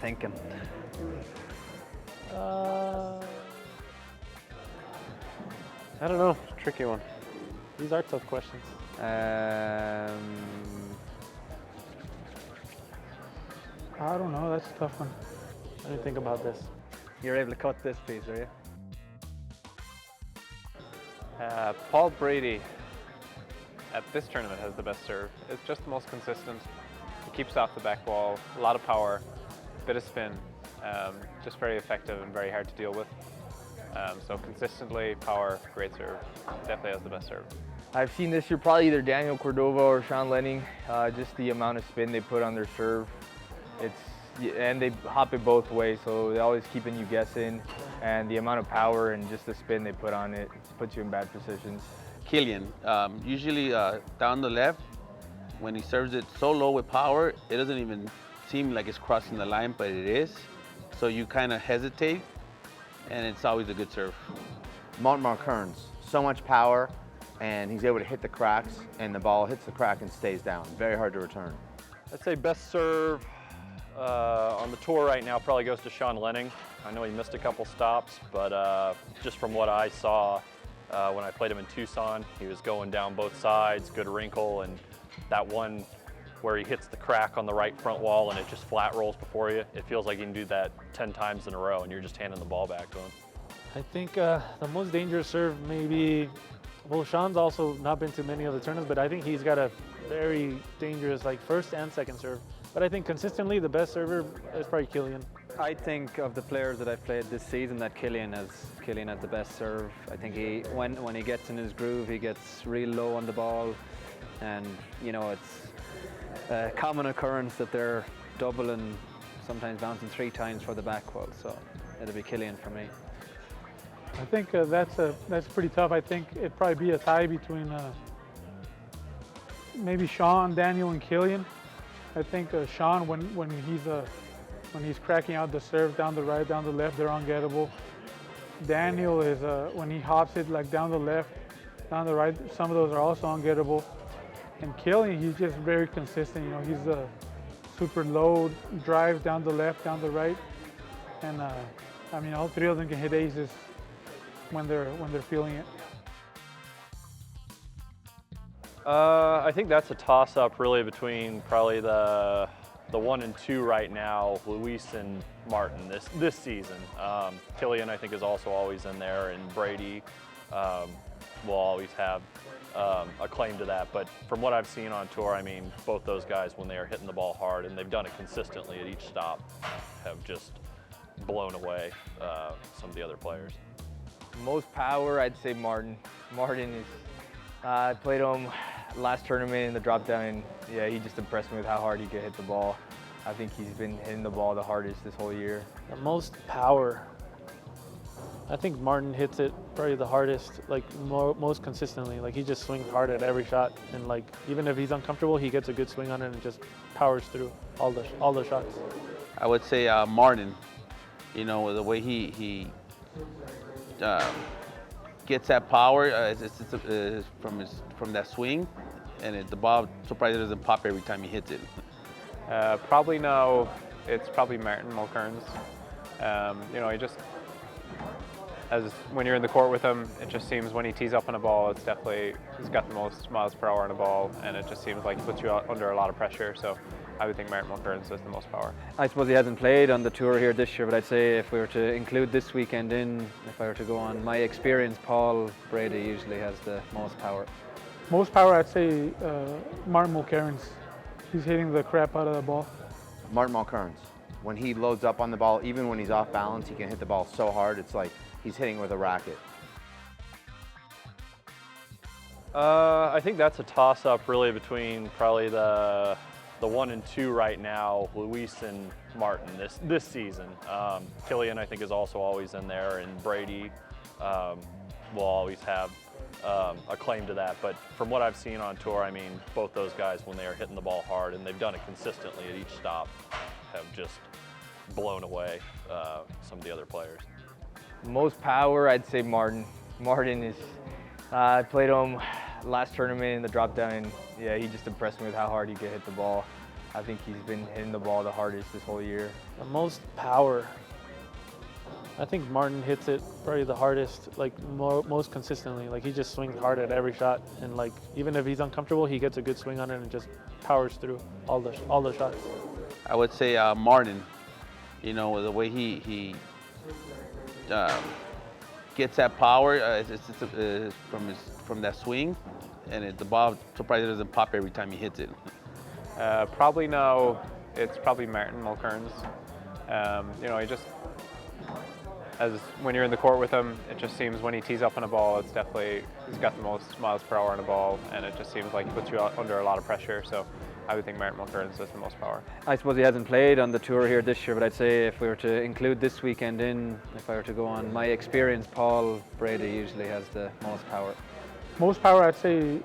thinking. I don't know, tricky one. These are tough questions. I don't know, that's a tough one. Let me think about this. You're able to cut this piece, are you? Paul Brady at this tournament has the best serve. It's just the most consistent. He keeps off the back wall, a lot of power, bit of spin, just very effective and very hard to deal with. So consistently, power, great serve. Definitely has the best serve. I've seen this year probably either Daniel Cordova or Sean Lenning. Just the amount of spin they put on their serve. And they hop it both ways, so they're always keeping you guessing. And the amount of power and just the spin they put on it puts you in bad positions. Killian, usually down the left, when he serves it so low with power, it doesn't even seem like it's crossing the line, but it is. So you kind of hesitate, and it's always a good serve. Martin Kearns, so much power, and he's able to hit the cracks, and the ball hits the crack and stays down. Very hard to return. I'd say best serve on the tour right now probably goes to Sean Lenning. I know he missed a couple stops, but just from what I saw when I played him in Tucson, he was going down both sides, good wrinkle, and that one where he hits the crack on the right front wall and it just flat rolls before you, it feels like he can do that 10 times in a row and you're just handing the ball back to him. I think the most dangerous serve maybe, well, Sean's also not been to many of the tournaments, but I think he's got a very dangerous like first and second serve. But I think consistently the best server is probably Killian. I think of the players that I've played this season that Killian has the best serve. I think when he gets in his groove, he gets real low on the ball, and you know it's a common occurrence that they're doubling, sometimes bouncing 3 times for the back wall. So it'll be Killian for me. I think that's pretty tough. I think it'd probably be a tie between maybe Sean, Daniel, and Killian. I think Sean, when he's cracking out the serve down the right, down the left, they're ungettable. Daniel is when he hops it like down the left, down the right, some of those are also ungettable. And Killian, he's just very consistent. You know, he's super low, drives down the left, down the right, and I mean, all 3 of them can hit aces when they're feeling it. I think that's a toss-up really between probably the 1 and 2 right now, Luis and Martin this season. Killian I think is also always in there, and Brady will always have a claim to that. But from what I've seen on tour, I mean, both those guys when they are hitting the ball hard, and they've done it consistently at each stop, have just blown away some of the other players. Most power, I'd say Martin. Martin is, I played him last tournament in the drop down, and yeah, he just impressed me with how hard he could hit the ball. I think he's been hitting the ball the hardest this whole year. The most power, I think Martin hits it probably the hardest, like most consistently. Like he just swings hard at every shot, and like even if he's uncomfortable, he gets a good swing on it and just powers through all the shots. I would say Martin, you know, the way he gets that power it's from that swing, and the ball surprisingly doesn't pop every time he hits it. Probably now, it's probably Martin Mulcairns. You know, he just, when you're in the court with him, it just seems when he tees up on a ball, it's definitely, he's got the most miles per hour on a ball, and it just seems like he puts you under a lot of pressure. So I would think Martin Mulcairns has the most power. I suppose he hasn't played on the tour here this year, but I'd say if we were to include this weekend in, if I were to go on my experience, Paul Brady usually has the most power. Most power, I'd say Martin Mulcairns. He's hitting the crap out of the ball. Martin Kearns, when he loads up on the ball, even when he's off balance, he can hit the ball so hard, it's like he's hitting with a racket. I think that's a toss-up really between probably the 1 and 2 right now, Luis and Martin this season. Killian I think is also always in there, and Brady will always have a claim to that. But from what I've seen on tour, I mean, both those guys when they are hitting the ball hard, and they've done it consistently at each stop, have just blown away some of the other players. Most power, I'd say Martin. Martin is, I played him last tournament in the drop down, and yeah, he just impressed me with how hard he could hit the ball. I think he's been hitting the ball the hardest this whole year. The most power. I think Martin hits it probably the hardest, like most consistently. Like he just swings hard at every shot, and like even if he's uncomfortable, he gets a good swing on it and just powers through all the shots. I would say Martin. You know, the way he gets that power from that swing, and the ball surprisingly doesn't pop every time he hits it. Probably now it's probably Martin Mulcairns. You know, he just, when you're in the court with him, it just seems when he tees up on a ball, it's definitely, he's got the most miles per hour on a ball, and it just seems like he puts you under a lot of pressure. So I would think Martin Mulcairns has the most power. I suppose he hasn't played on the tour here this year, but I'd say if we were to include this weekend if I were to go on my experience, Paul Brady usually has the most power. Most power, I'd say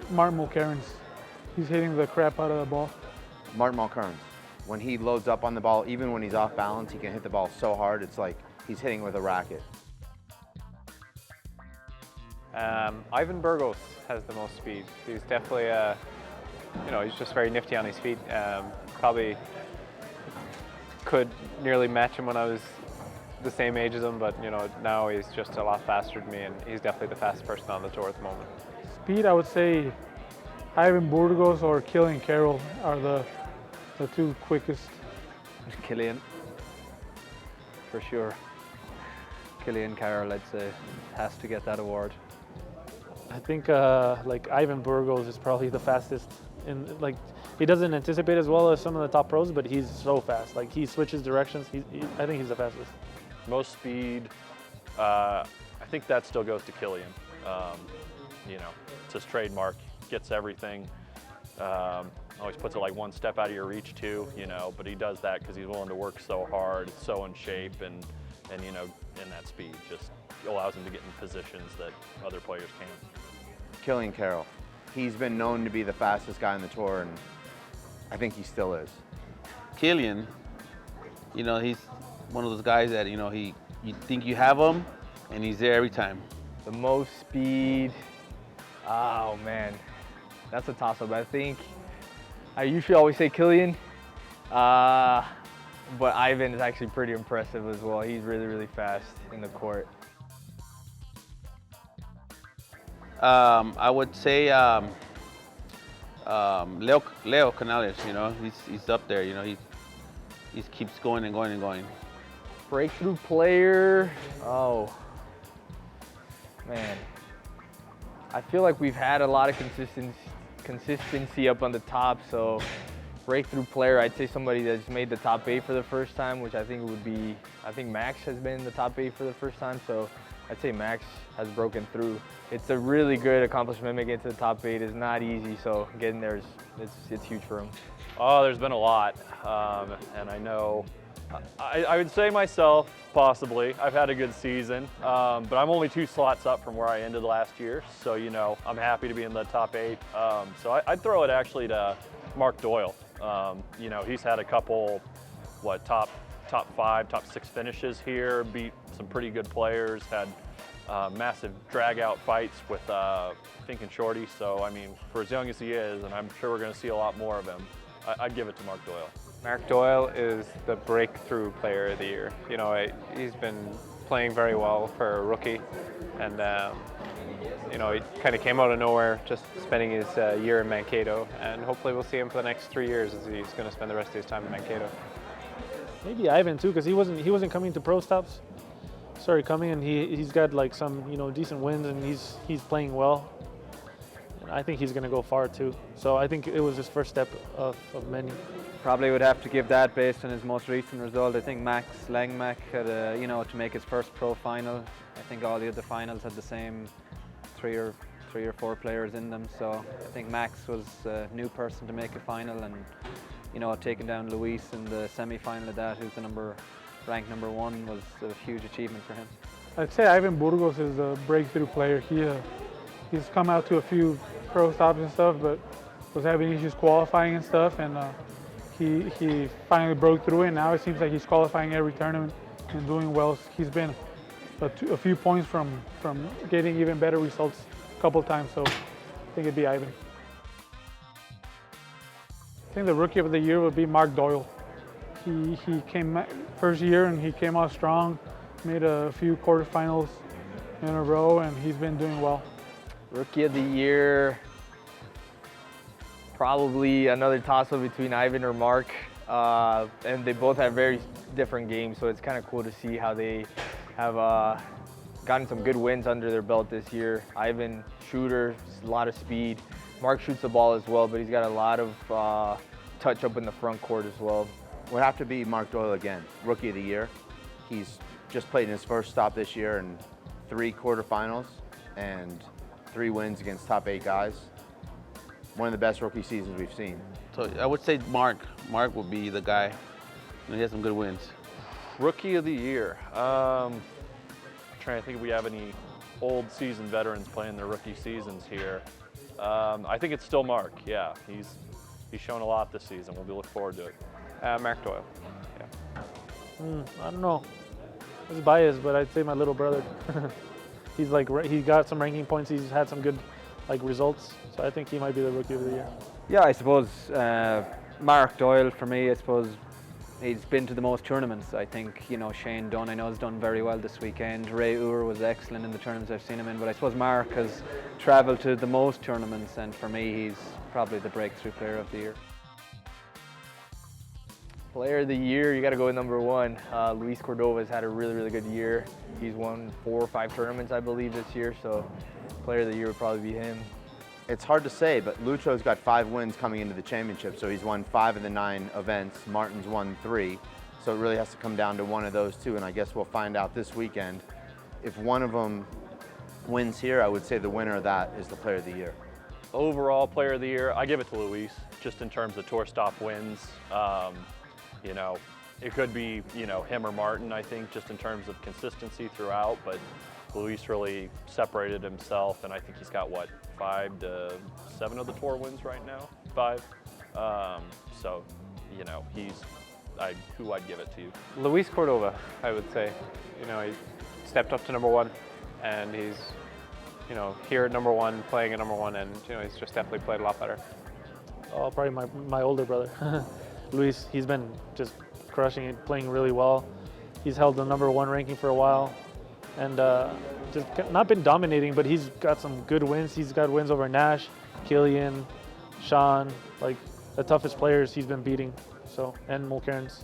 Martin Mulcairns. He's hitting the crap out of the ball. Martin Mulcairns. When he loads up on the ball, even when he's off balance, he can hit the ball so hard, it's like he's hitting with a racket. Ivan Burgos has the most speed. He's definitely, you know, he's just very nifty on his feet. Probably could nearly match him when I was the same age as him, but you know, now he's just a lot faster than me, and he's definitely the fastest person on the tour at the moment. Speed, I would say Ivan Burgos or Killian Carroll are the two quickest. Killian, for sure. Killian Carroll, I'd say, has to get that award. I think like Ivan Burgos is probably the fastest. Like he doesn't anticipate as well as some of the top pros, but he's so fast. Like he switches directions. I think he's the fastest. Most speed, I think that still goes to Killian. You know, it's his trademark, gets everything. Always puts it like one step out of your reach too, you know, but he does that because he's willing to work so hard, so in shape, and you know, in that speed just allows him to get in positions that other players can't. Killian Carroll. He's been known to be the fastest guy on the tour, and I think he still is. Killian, you know, he's one of those guys that, you know, you think you have him, and he's there every time. The most speed, oh man, that's a toss-up. I think I usually always say Killian, but Ivan is actually pretty impressive as well. He's really, really fast in the court. I would say Leo Canales, you know, he's up there, you know, he keeps going and going and going. Breakthrough player, oh, man. I feel like we've had a lot of consistency up on the top, so breakthrough player, I'd say somebody that's made the top 8 for the first time, which I think would be, I think Max has been in the top 8 for the first time, so I'd say Max has broken through. It's a really good accomplishment. Making it to the top 8 is not easy, so getting there it's huge for him. Oh, there's been a lot, and I know, I would say myself, possibly. I've had a good season, but I'm only 2 slots up from where I ended last year, so you know, I'm happy to be in the top 8. So I'd throw it actually to Mark Doyle. You know, he's had a couple, top 5, top 6 finishes here, beat some pretty good players, had massive drag-out fights with Fink and Shorty. So, I mean, for as young as he is, and I'm sure we're going to see a lot more of him, I'd give it to Mark Doyle. Mark Doyle is the breakthrough player of the year. You know, he's been playing very well for a rookie, and you know, he kind of came out of nowhere, just spending his year in Mankato, and hopefully we'll see him for the next 3 years as he's going to spend the rest of his time in Mankato. Maybe Ivan too, because he wasn't coming to pro stops. Started coming, and he's got like some, you know, decent wins, and he's playing well. And I think he's going to go far too. So I think it was his first step of many. Probably would have to give that based on his most recent result. I think Max Langmack had, you know, to make his first pro final. I think all the other finals had the same three or 4 players in them. So I think Max was a new person to make a final, and you know, taking down Luis in the semi-final of that, who's ranked number 1, was a huge achievement for him. I'd say Ivan Burgos is a breakthrough player. He's come out to a few pro stops and stuff, but was having issues qualifying and stuff, and he finally broke through it. Now it seems like he's qualifying every tournament and doing well. He's been a few points from getting even better results a couple times, so I think it'd be Ivan. think the Rookie of the Year would be Mark Doyle. He came first year and he came out strong, made a few quarterfinals in a row, and he's been doing well. Rookie of the Year, probably another toss-up between Ivan or Mark. And they both have very different games, so it's kind of cool to see how they have gotten some good wins under their belt this year. Ivan, shooter, a lot of speed. Mark shoots the ball as well, but he's got a lot of touch up in the front court as well. Would have to be Mark Doyle again, Rookie of the Year. He's just played in his first stop this year in 3 quarterfinals and 3 wins against top 8 guys. One of the best rookie seasons we've seen. So I would say Mark. Mark will be the guy. He has some good wins. Rookie of the Year. Trying to think if we have any old season veterans playing their rookie seasons here. I think it's still Mark. Yeah, he's shown a lot this season. We'll be looking forward to it. Mark Doyle. Yeah. I don't know. It's biased, but I'd say my little brother. He's like, he got some ranking points. He's had some good results. So I think he might be the Rookie of the Year. Yeah, I suppose Mark Doyle for me. I suppose he's been to the most tournaments. I think, you know, Shane Dunn, I know, has done very well this weekend. Ray Ur was excellent in the tournaments I've seen him in, but I suppose Mark has travelled to the most tournaments, and for me, he's probably the breakthrough player of the year. Player of the Year, you got to go with number 1. Luis Cordova has had a really, really good year. He's won 4 or 5 tournaments, I believe, this year, so Player of the Year would probably be him. It's hard to say, but Lucho's got 5 wins coming into the championship, so he's won 5 of the 9 events. Martin's won 3, so it really has to come down to one of those 2, and I guess we'll find out this weekend. If one of them wins here, I would say the winner of that is the Player of the Year. Overall Player of the Year, I give it to Luis, just in terms of tour stop wins. You know, it could be, you know, him or Martin, I think, just in terms of consistency throughout, but Luis really separated himself, and I think he's got, what, 5 to 7 of the tour wins right now? 5. So, you know, he's who I'd give it to. Luis Cordova, I would say. You know, he stepped up to number 1, and he's, you know, here at number 1, playing at number 1, and, you know, he's just definitely played a lot better. Oh, probably my older brother. Luis, he's been just crushing it, playing really well. He's held the number 1 ranking for a while, and just not been dominating, but he's got some good wins. He's got wins over Nash, Killian, Sean, like the toughest players he's been beating. So, and Mulcairns.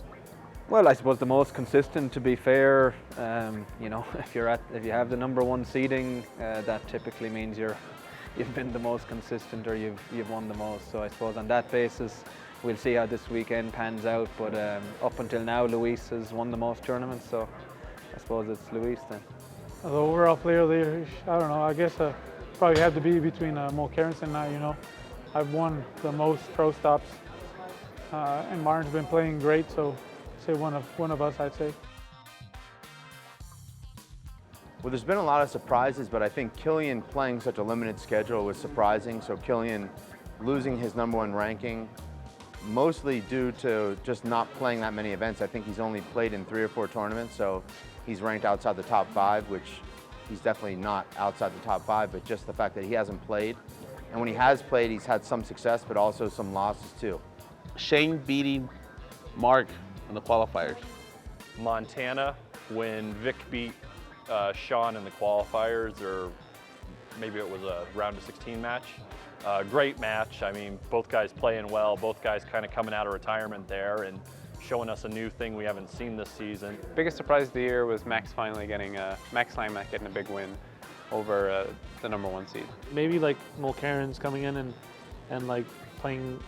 Well, I suppose the most consistent, to be fair. You know, if you have the number 1 seeding, that typically means you've been the most consistent, or you've won the most. So I suppose on that basis, we'll see how this weekend pans out. But up until now, Luis has won the most tournaments, so I suppose it's Luis then. The overall Player of the Year, I don't know. I guess probably have to be between Mulcairns and I. You know, I've won the most pro stops, and Martin's been playing great. So, say one of us, I'd say. Well, there's been a lot of surprises, but I think Killian playing such a limited schedule was surprising. So Killian losing his number 1 ranking, mostly due to just not playing that many events. I think he's only played in 3 or 4 tournaments, so he's ranked outside the top 5, which he's definitely not outside the top 5, but just the fact that he hasn't played. And when he has played, he's had some success, but also some losses too. Shane beating Mark in the qualifiers. Montana, when Vic beat Sean in the qualifiers, or maybe it was a round of 16 match. Great match. I mean, both guys playing well, both guys kind of coming out of retirement there and showing us a new thing we haven't seen this season. Biggest surprise of the year was Max finally getting Max Slimak getting a big win over the number 1 seed. Maybe like Mulcairns coming in and like playing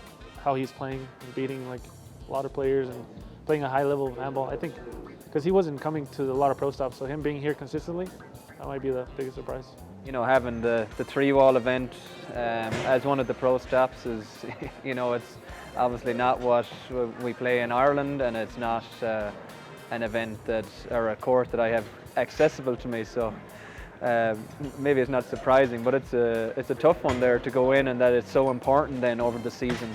how he's playing and beating like a lot of players and playing a high level of handball. I think because he wasn't coming to a lot of pro stops, so him being here consistently, that might be the biggest surprise. You know, having the 3-wall event as one of the pro stops is, you know, it's obviously not what we play in Ireland, and it's not an event or a court that I have accessible to me. So maybe it's not surprising, but it's a tough one there to go in, and that it's so important then over the season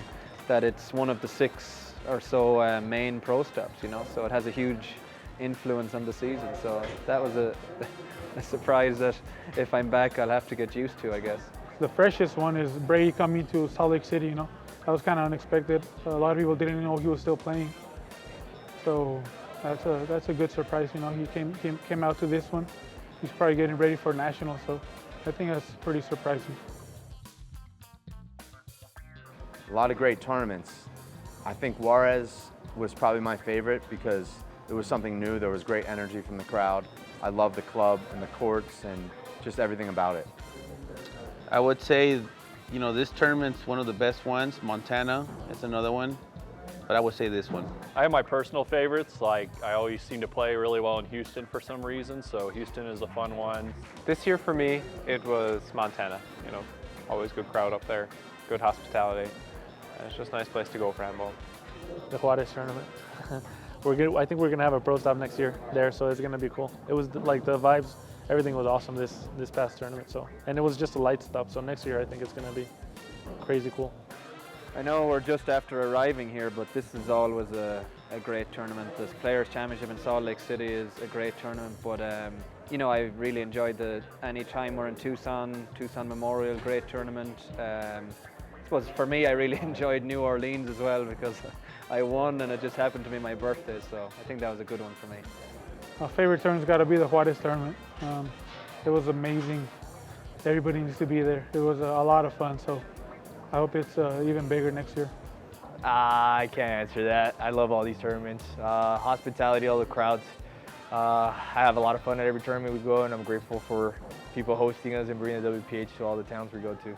that it's one of the 6 or so main pro stops. You know, so it has a huge influence on the season. So that was a surprise that if I'm back, I'll have to get used to, I guess. The freshest one is Brady coming to Salt Lake City. You know, that was kind of unexpected. A lot of people didn't know he was still playing. So that's a good surprise. You know, he came out to this one. He's probably getting ready for nationals, so I think that's pretty surprising. A lot of great tournaments. I think Juarez was probably my favorite because it was something new. There was great energy from the crowd. I love the club and the courts and just everything about it. I would say, you know, this tournament's one of the best ones. Montana is another one, but I would say this one. I have my personal favorites. Like, I always seem to play really well in Houston for some reason, so Houston is a fun one. This year for me, it was Montana. You know, always good crowd up there, good hospitality. And it's just a nice place to go for handball. The Juarez tournament. I think we're gonna have a pro stop next year there, so it's gonna be cool. It was like the vibes, everything was awesome this past tournament. So, and it was just a light stop. So next year I think it's gonna be crazy cool. I know we're just after arriving here, but this is always a great tournament. This Players Championship in Salt Lake City is a great tournament, but you know, I really enjoyed any time we're in Tucson Memorial, great tournament. I suppose for me, I really enjoyed New Orleans as well because I won and it just happened to be my birthday, so I think that was a good one for me. My favorite tournament's got to be the Juarez tournament. It was amazing. Everybody needs to be there. It was a lot of fun, so I hope it's even bigger next year. I can't answer that. I love all these tournaments. Hospitality, all the crowds. I have a lot of fun at every tournament we go, and I'm grateful for people hosting us and bringing the WPH to all the towns we go to.